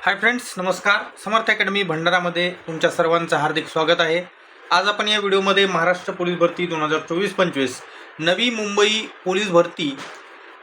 Hi friends, नमस्कार. समर्थ academy भंडारामध्ये तुमच्या सर्वांचं हार्दिक स्वागत आहे. आज आपण या व्हिडिओमध्ये महाराष्ट्र पोलीस भरती 2024-25 नवी मुंबई पोलीस भरती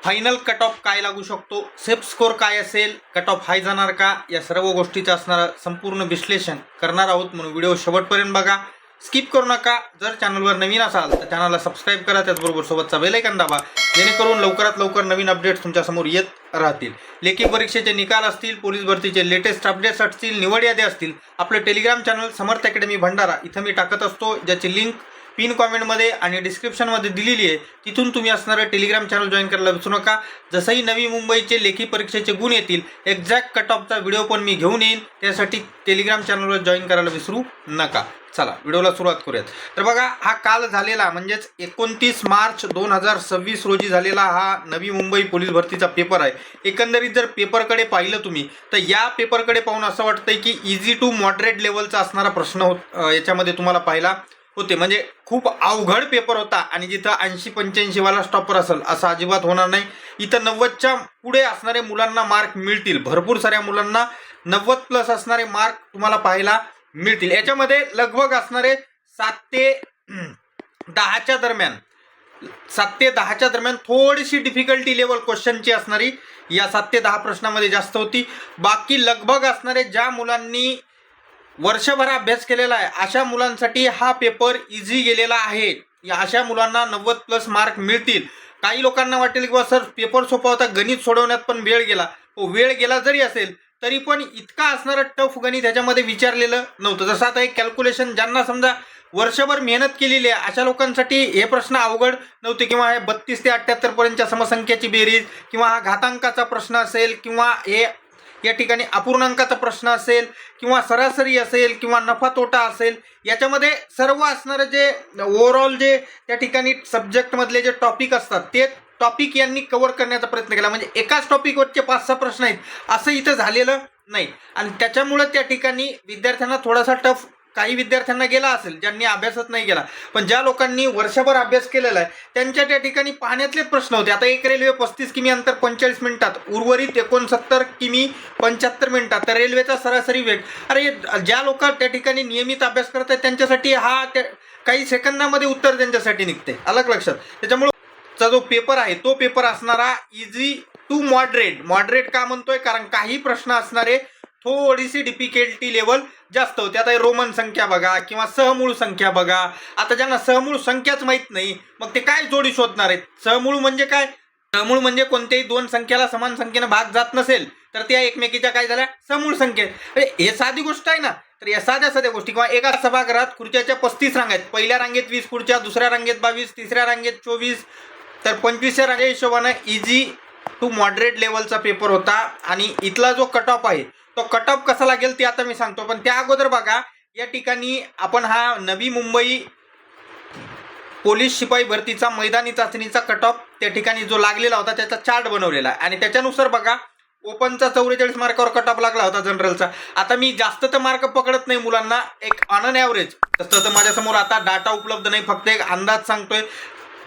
फायनल कट ऑफ काय लागू शकतो, सेफ स्कोर काय असेल, कट ऑफ हाय जाणार का, या सर्व गोष्टीचं असणारं संपूर्ण विश्लेषण करणार आहोत. म्हणून व्हिडिओ शेवटपर्यंत बघा, स्किप करू नका. जर चॅनलवर नवीन असाल तर चॅनलला सबस्क्राईब करा, त्याचबरोबर सोबतचा बेल आयकॉन दाबा, जेणेकरून लवकरात लवकर नवीन अपडेट्स तुमच्यासमोर येत राहतील. लेखी परीक्षेचे निकाल असतील, पोलीस भरतीचे लेटेस्ट अपडेट्स असतील, निवड याद्या असतील, आपलं टेलिग्राम चॅनल समर्थ अकॅडमी भंडारा इथं मी टाकत असतो, ज्याची लिंक पिन कॉमेंटमध्ये आणि डिस्क्रिप्शनमध्ये दिलेली आहे. तिथून तुम्ही असणारं टेलिग्राम चॅनल जॉईन करायला विसरू नका. जसंही नवी मुंबईचे लेखी परीक्षेचे गुण येतील, एक्झॅक्ट कट ऑफचा व्हिडिओ पण मी घेऊन येईन. त्यासाठी टेलिग्राम चॅनलवर जॉईन करायला विसरू नका. चला व्हिडिओला सुरुवात करूयात. तर बघा, हा काल झालेला म्हणजेच 29 मार्च 2026 रोजी झालेला हा नवी मुंबई पोलीस भरतीचा पेपर आहे. एकंदरीत जर पेपरकडे पाहिलं तुम्ही तर या पेपरकडे पाहून असं वाटतंय की इझी टू मॉडरेट लेवलचा असणारा प्रश्न याच्यामध्ये तुम्हाला पाहिला होते. म्हणजे खूप अवघड पेपर होता आणि जिथं 80-85 वाला स्टॉपर असेल असं अजिबात होणार नाही. इथं 90च्या पुढे असणारे मुलांना मार्क मिळतील. भरपूर साऱ्या मुलांना 90+ असणारे मार्क तुम्हाला पाहायला मिळतील. याच्यामध्ये लगभग असणारे 7 ते 10च्या दरम्यान 7 ते 10च्या दरम्यान थोडीशी डिफिकल्टी लेवल क्वेश्चनची असणारी या 7 ते 10 प्रश्नामध्ये जास्त होती. बाकी लगभग असणारे ज्या मुलांनी वर्षभर अभ्यास केलेला आहे अशा मुलांसाठी हा पेपर इझी गेलेला आहे. अशा मुलांना 90+ मार्क मिळतील. काही लोकांना वाटेल की सर पेपर सोपा होता, गणित सोडवण्यात पण वेळ गेला. वेळ गेला जरी असेल तरी पण इतका असणारं टफ गणित ह्याच्यामध्ये विचारलेलं नव्हतं. जसं आता एक कॅल्क्युलेशन ज्यांना समजा वर्षभर मेहनत केलेली आहे अशा लोकांसाठी हे प्रश्न अवघड नव्हते, किंवा हे 32 ते 78 पर्यंतच्या समसंख्याची बेरीज, किंवा हा घातांकाचा प्रश्न असेल, किंवा हे या ठिकाणी अपूर्णांकाचा प्रश्न असेल, किंवा सरासरी असेल, किंवा नफा तोटा असेल, याच्यामध्ये सर्व असणारे जे ओव्हरऑल जे त्या ठिकाणी सब्जेक्टमधले जे टॉपिक असतात ते टॉपिक यांनी कव्हर करण्याचा प्रयत्न केला. म्हणजे एकाच टॉपिकवरचे 5-6 प्रश्न आहेत असं इथं झालेलं नाही. आणि त्याच्यामुळं त्या ठिकाणी विद्यार्थ्यांना थोडासा टफ काही विद्यार्थ्यांना गेला असेल ज्यांनी अभ्यासच नाही केला. पण ज्या लोकांनी वर्षभर अभ्यास केलेला आहे त्यांच्या त्या ठिकाणी पाहण्यातलेच प्रश्न होते. आता एक रेल्वे 35 किमी अंतर 45 मिनिटात, उर्वरित 69 किमी 75 मिनिटात, तर रेल्वेचा सरासरी वेग. अरे ज्या लोक त्या ठिकाणी नियमित अभ्यास करत आहेत त्यांच्यासाठी हा काही सेकंदामध्ये उत्तर त्यांच्यासाठी निघते. अलग लक्षात. त्याच्यामुळे चा जो पेपर आहे तो पेपर असणारा इझी टू मॉडरेट का म्हणतोय, कारण काही प्रश्न असणारे थोडीशी डिफिकल्टी लेवल जास्त होते. आता रोमन संख्या बघा, किंवा सहमूळ संख्या बघा. आता ज्यांना सहमूळ संख्याच माहीत नाही मग ते काय जोडी शोधणार आहेत. सहमूळ म्हणजे काय? सहमूळ म्हणजे कोणत्याही दोन संख्याला समान संख्येनं भाग जात नसेल तर त्या एकमेकीच्या काय झाल्या समूळ संख्या. हे साधी गोष्ट आहे ना. तर या साध्या गोष्टी, किंवा एका सभागृहात खुर्च्याच्या 35 रांगा आहेत. पहिल्या रांगेत 20 खुर्च्या, दुसऱ्या रांगेत 22, तिसऱ्या रांगेत 24, तर 25व्या रांगेच्या हिशोबानं इझी टू मॉडरेट लेवलचा पेपर होता. आणि इथला जो कट ऑफ आहे तो कट ऑफ कसा लागेल ते आता मी सांगतो. पण त्या अगोदर बघा, या ठिकाणी आपण हा नवी मुंबई पोलीस शिपाई भरतीचा मैदानी चाचणीचा कट ऑफ त्या ठिकाणी जो लागलेला होता त्याचा चार्ट बनवलेला आहे. आणि त्याच्यानुसार बघा, ओपनचा 44 मार्कावर कट ऑफ लागला होता जनरलचा. आता मी जास्त तर मार्क पकडत नाही मुलांना, एक ऑन एन ॲव्हरेज. तसं तर माझ्यासमोर आता डाटा उपलब्ध नाही, फक्त एक अंदाज सांगतोय.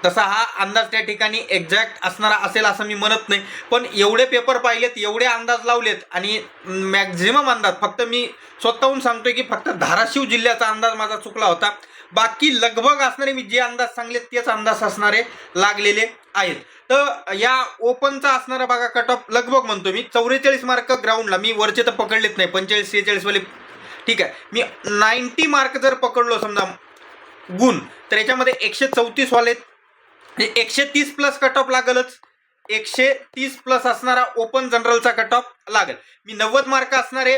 तसा हा अंदाज त्या ठिकाणी एक्झॅक्ट असणारा असेल असं मी म्हणत नाही. पण एवढे पेपर पाहिलेत, एवढे अंदाज लावलेत, आणि मॅक्झिमम अंदाज फक्त मी स्वतःहून सांगतोय की फक्त धाराशिव जिल्ह्याचा अंदाज माझा चुकला होता. बाकी लगभग असणारे मी जे अंदाज सांगले तेच अंदाज असणारे लागलेले आहेत. तर या ओपनचा असणारा बघा कट ऑफ लगभग म्हणतो मी 44 मार्क ग्राउंडला. मी वरचे तर पकडलेत नाही, 45-46 वाले ठीक आहे. मी 90 मार्क जर पकडलो समजा गुण, तर याच्यामध्ये 134 वाले 130+ कट ऑफ लागलच. 130+ असणारा ओपन जनरलचा कट ऑफ लागेल. मी 90 मार्क असणारे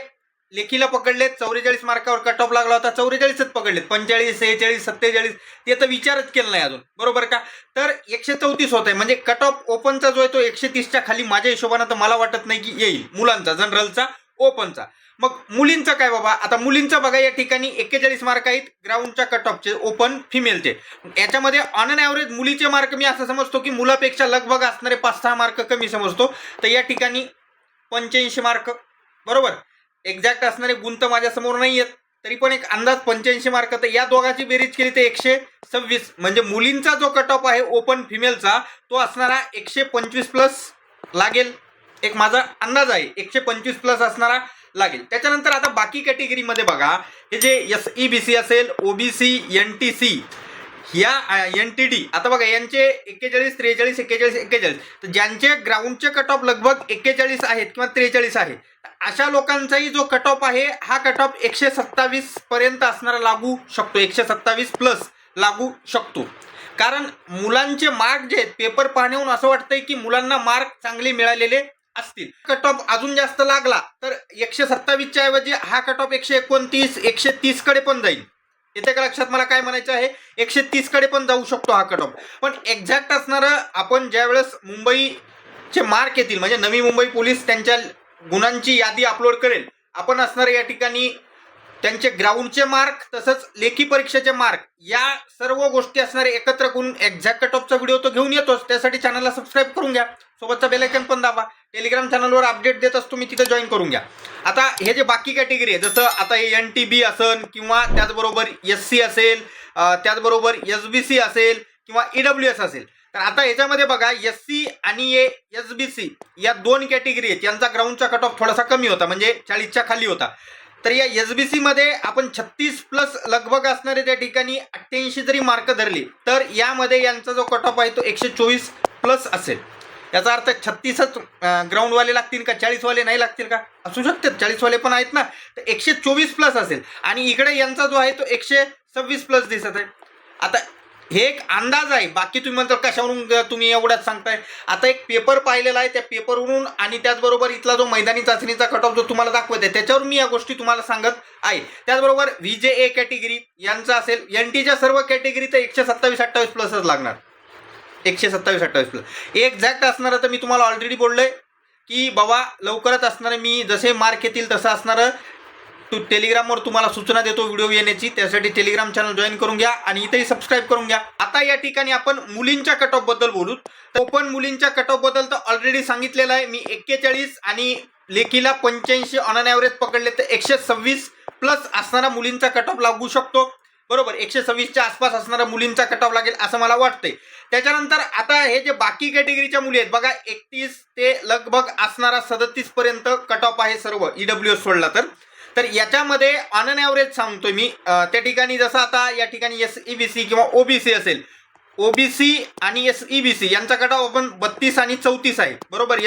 लेखीला पकडलेत. 44 मार्कावर कट ऑफ लागला होता, 44च पकडलेत. 45, 46, 47 ते तर विचारच केला नाही अजून, बरोबर का? तर 134 होत आहे. म्हणजे कट ऑफ ओपनचा जो आहे तो 130च्या खाली माझ्या हिशोबानं तर मला वाटत नाही की येईल मुलांचा, जनरलचा, ओपनचा. मग मुलींचं काय बाबा? आता मुलींचं बघा, या ठिकाणी 41 मार्क आहेत ग्राउंडच्या कट ऑफचे, ओपन फिमेलचे. याच्यामध्ये ऑन एन ॲव्हरेज मुलीचे मार्क मी असं समजतो की मुलापेक्षा लगभग असणारे 5-6 मार्क कमी समजतो. तर या ठिकाणी 85 मार्क, बरोबर. एक्झॅक्ट असणारे गुण तर माझ्यासमोर नाही आहेत, तरी पण एक अंदाज 85 मार्क. तर या दोघांची बेरीज केली तर 126. म्हणजे मुलींचा जो कट ऑफ आहे ओपन फिमेलचा तो असणारा 125+ लागेल. एक माझा अंदाज आहे 125+ असणारा लागेल. त्याच्यानंतर आता बाकी कॅटेगरीमध्ये बघा, हे जे SEBC असेल, OBC, NTC, या NTD, आता बघा यांचे 41, 43, 41, 41, तर ज्यांचे ग्राउंडचे कट ऑफ लगभग 41 आहेत किंवा 43 आहे, अशा लोकांचाही जो कट ऑफ आहे हा कट ऑफ 127 पर्यंत असणारा लागू शकतो, 127 प्लस लागू शकतो. कारण मुलांचे मार्क जे आहेत, पेपर पाहण्याहून असं वाटतंय की मुलांना मार्क चांगले मिळालेले असतील. कट ऑफ अजून जास्त लागला तर 127च्या ऐवजी हा कट ऑफ 129, 130 कडे पण जाईल. येते का लक्षात मला काय म्हणायचं आहे? 130 कडे पण जाऊ शकतो हा कट ऑफ. पण एक्झॅक्ट असणारं आपण ज्यावेळेस मुंबईचे मार्क येतील, म्हणजे नवी मुंबई पोलीस त्यांच्या गुणांची यादी अपलोड करेल, आपण असणारं या ठिकाणी त्यांचे ग्राउंडचे मार्क तसंच लेखी परीक्षेचे मार्क या सर्व गोष्टी असणारे एकत्र करून एक्झॅक्ट कट ऑफचा व्हिडिओ तो घेऊन येतोच. त्यासाठी चॅनलला सबस्क्राईब करून घ्या, सोबतचा बेल आयकॉन पण दाबा. टेलिग्राम चॅनलवर अपडेट देत असतो मी, तिथे जॉईन करून घ्या. आता हे जे बाकी कॅटेगरी आहे, जसं आता हे NTB असेल किंवा त्याचबरोबर SC असेल, त्याचबरोबर SBC असेल किंवा EWS असेल, तर आता याच्यामध्ये बघा SC आणि SBC या दोन कॅटेगरी आहेत. यांचा ग्राउंडचा कट ऑफ थोडासा कमी होता, म्हणजे 40च्या खाली होता. तर या SBC मध्ये आपण 36 प्लस लगभग असणारे त्या ठिकाणी 88 जरी मार्क धरले तर यामध्ये यांचा जो कट ऑफ आहे तो 124 प्लस असेल. याचा अर्थ 36च ग्राउंडवाले लागतील का, 40वाले नाही लागतील का? असू शकतात, 40वाले पण आहेत ना. तर 124 प्लस असेल आणि इकडे यांचा जो आहे तो 126 प्लस दिसत आहे. आता हे एक अंदाज आहे, बाकी तुम्ही म्हणता कशावरून तुम्ही एवढ्याच सांगताय. आता एक पेपर पाहिलेला आहे, त्या पेपरवरून आणि त्याचबरोबर इथला जो मैदानी चाचणीचा कट ऑफ जो तुम्हाला दाखवत आहे त्याच्यावर मी या गोष्टी तुम्हाला सांगत आहे. त्याचबरोबर VJA कॅटेगरी यांचा असेल, NTच्या सर्व कॅटेगरी तर 127-28 प्लसच लागणार, 127-28 प्लस. एक्झॅक्ट असणारं तर मी तुम्हाला ऑलरेडी बोललोय की बाबा लवकरच असणारं, मी जसे मार्क येतील तसं असणारं टेलिग्रामवर तुम्हाला सूचना देतो व्हिडिओ येण्याची. त्यासाठी टेलिग्राम चॅनल जॉईन करून घ्या आणि इथेही सबस्क्राईब करून घ्या. आता या ठिकाणी आपण मुलींच्या कट ऑफ बद्दल बोलू. तर ओपन मुलींच्या कट ऑफ बद्दल तर ऑलरेडी सांगितलेलं आहे मी. 41 आणि लेखीला 85 ऑन अन ॲव्हरेज पकडले तर 126 प्लस असणारा मुलींचा कट ऑफ लागू शकतो. बरोबर, 126च्या आसपास असणारा मुलींचा कट ऑफ लागेल असं मला वाटतंय. त्याच्यानंतर आता हे जे बाकी कॅटेगरीच्या मुली आहेत बघा, 31 ते लगभग असणारा 37 पर्यंत कट ऑफ आहे सर्व EWS सोडला तर याच्यामध्ये ऑन अन ॲव्हरेज सांगतोय मी. त्या ठिकाणी जसं आता या ठिकाणी SEBC किंवा OBC असेल, OBC आणि SEBC यांचा कट ऑफ आपण 32 आणि 34 आहे. बरोबर,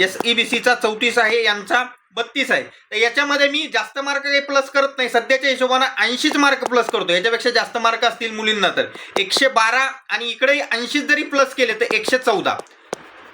SEBCचा 34 आहे, यांचा 32 आहे. तर याच्यामध्ये मी जास्त मार्क काही प्लस करत नाही, सध्याच्या हिशोबाने 80च मार्क प्लस करतो. याच्यापेक्षा जास्त मार्क असतील मुलींना तर 112 आणि इकडेही 80 जरी प्लस केले तर 114.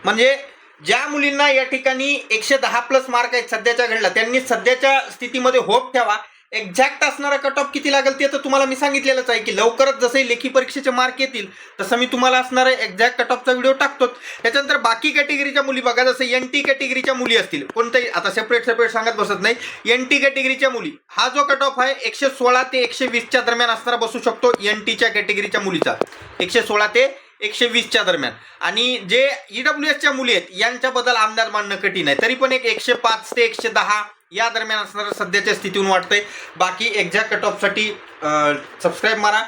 म्हणजे ज्या मुलींना या ठिकाणी 110 प्लस मार्क आहेत सध्याच्या घडला, त्यांनी सध्याच्या स्थितीमध्ये होप ठेवा. एक्झॅक्ट असणारा कट ऑफ किती लागेल ते तर तुम्हाला मी सांगितलेलंच आहे की लवकरच जसे लेखी परीक्षेचे मार्क येतील तसं मी तुम्हाला असणारा एक्झॅक्ट कट ऑफचा व्हिडिओ टाकतो. त्याच्यानंतर बाकी कॅटेगरीच्या मुली बघा, जसं NT कॅटेगरीच्या मुली असतील, कोणताही आता सेपरेट सांगत बसत नाही. NT कॅटेगरीच्या मुली हा जो कट ऑफ आहे 116 ते 120च्या दरम्यान असणारा बसू शकतो. NTच्या कॅटेगरीच्या मुलीचा 116 ते 120च्या दरम्यान. आणि जे EWSच्या मुली आहेत यांच्याबद्दल अंदाज मांडणं कठीण आहे, तरी पण एक 105 ते 110 या दरम्यान असणारं सध्याच्या स्थितीहून वाटतंय. बाकी एक्झॅक्ट कट ऑफसाठी सबस्क्राईब मारा,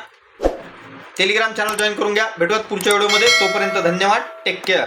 टेलिग्राम चॅनल जॉईन करून घ्या. भेटूयात पुढच्या व्हिडिओमध्ये. तोपर्यंत धन्यवाद, टेक केअर.